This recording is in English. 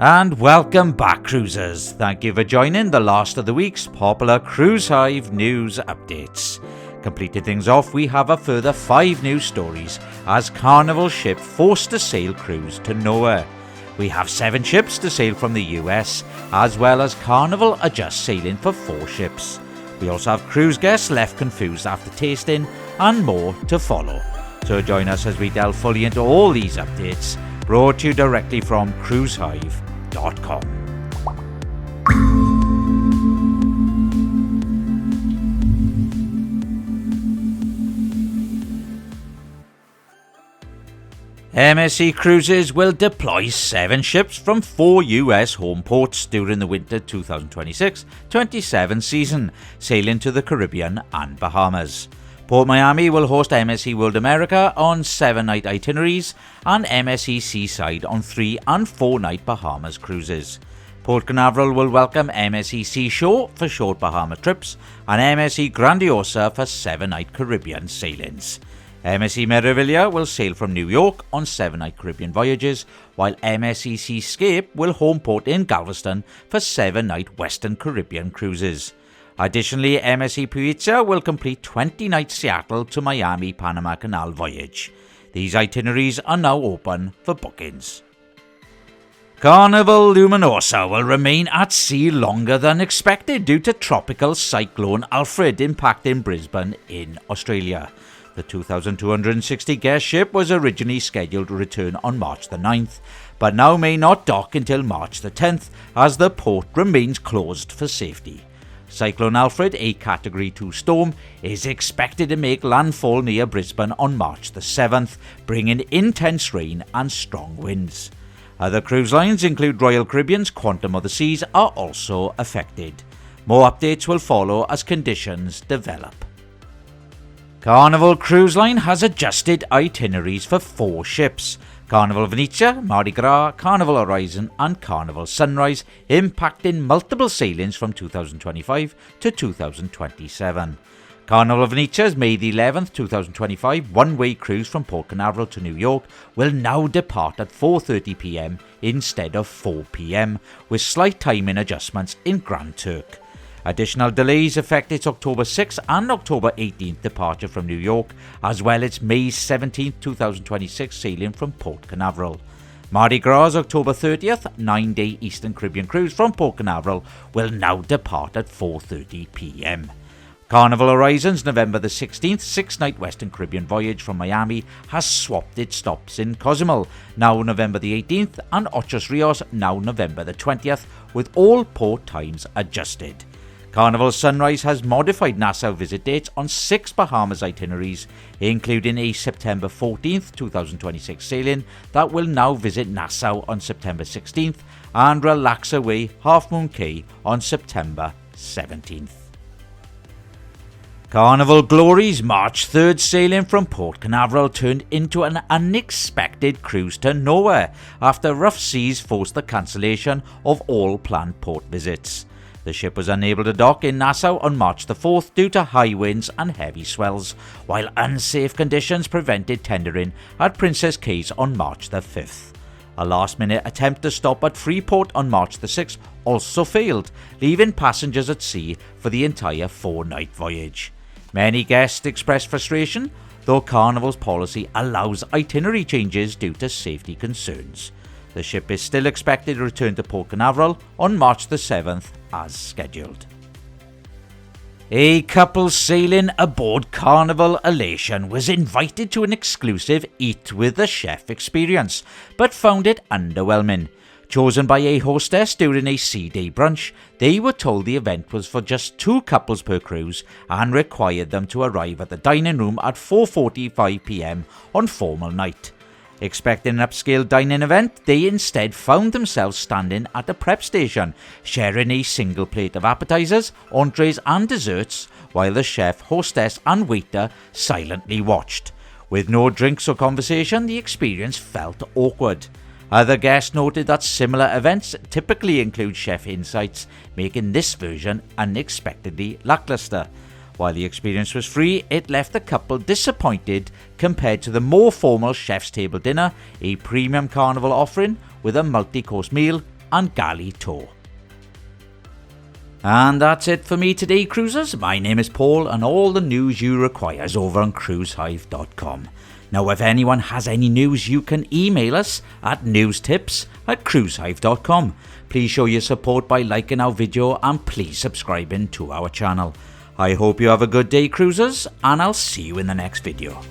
And welcome back, cruisers. Thank you for joining the last of the week's popular Cruise Hive news updates. Completed things off, we have a further 5 news stories as Carnival ship forced to sail cruise to nowhere. We have 7 ships to sail from the US, as well as Carnival adjust sailing for 4 ships. We also have cruise guests left confused after tasting, and more to follow. So join us as we delve fully into all these updates, brought to you directly from cruisehive.com. MSC Cruises will deploy 7 ships from 4 US home ports during the winter 2026-27 season, sailing to the Caribbean and Bahamas. Port Miami will host MSC World America on 7-night itineraries and MSC Seaside on 3 and 4-night Bahamas cruises. Port Canaveral will welcome MSC Seashore for short Bahama trips and MSC Grandiosa for 7-night Caribbean sailings. MSC Meraviglia will sail from New York on 7-night Caribbean voyages, while MSC Seascape will home port in Galveston for 7-night Western Caribbean cruises. Additionally, MSC Pizza will complete 20-night Seattle to Miami Panama Canal voyage. These itineraries are now open for bookings. Carnival Luminosa will remain at sea longer than expected due to Tropical Cyclone Alfred impacting Brisbane in Australia. The 2,260 guest ship was originally scheduled to return on March the 9th, but now may not dock until March the 10th as the port remains closed for safety. Cyclone Alfred, a Category 2 storm, is expected to make landfall near Brisbane on March the 7th, bringing intense rain and strong winds. Other cruise lines include Royal Caribbean's Quantum of the Seas are also affected. More updates will follow as conditions develop. Carnival Cruise Line has adjusted itineraries for 4 ships. Carnival Venetia, Mardi Gras, Carnival Horizon and Carnival Sunrise, impacting multiple sailings from 2025 to 2027. Carnival Venetia's May the 11th, 2025 one-way cruise from Port Canaveral to New York will now depart at 4:30 p.m. instead of 4 p.m, with slight timing adjustments in Grand Turk. Additional delays affect its October 6th and October 18th departure from New York, as well as May 17th, 2026 sailing from Port Canaveral. Mardi Gras' October 30th 9-day Eastern Caribbean cruise from Port Canaveral will now depart at 4:30 p.m. Carnival Horizon's November the 16th 6-night Western Caribbean voyage from Miami has swapped its stops in Cozumel, now November the 18th, and Ochos Rios, now November the 20th, with all port times adjusted. Carnival Sunrise has modified Nassau visit dates on 6 Bahamas itineraries, including a September 14th, 2026 sailing that will now visit Nassau on September 16th and relax away Half Moon Cay on September 17th. Carnival Glory's March 3rd sailing from Port Canaveral turned into an unexpected cruise to nowhere after rough seas forced the cancellation of all planned port visits. The ship was unable to dock in Nassau on March the 4th due to high winds and heavy swells, while unsafe conditions prevented tendering at Princess Cays on March the 5th. A last-minute attempt to stop at Freeport on March the 6th also failed, leaving passengers at sea for the entire 4-night voyage. Many guests expressed frustration, though Carnival's policy allows itinerary changes due to safety concerns. The ship is still expected to return to Port Canaveral on March the 7th as scheduled. A couple sailing aboard Carnival Elation was invited to an exclusive Eat with the Chef experience, but found it underwhelming. Chosen by a hostess during a sea day brunch, they were told the event was for just 2 couples per cruise and required them to arrive at the dining room at 4:45 p.m. on formal night. Expecting an upscale dining event, they instead found themselves standing at a prep station, sharing a single plate of appetizers, entrees and desserts, while the chef, hostess and waiter silently watched. With no drinks or conversation, the experience felt awkward. Other guests noted that similar events typically include chef insights, making this version unexpectedly lackluster. While the experience was free, it left the couple disappointed compared to the more formal chef's table dinner, a premium Carnival offering with a multi-course meal, and galley tow. And that's it for me today, cruisers. My name is Paul, and all the news you require is over on cruisehive.com. Now, if anyone has any news, you can email us at newstips@cruisehive.com. Please show your support by liking our video and please subscribing to our channel. I hope you have a good day, cruisers, and I'll see you in the next video.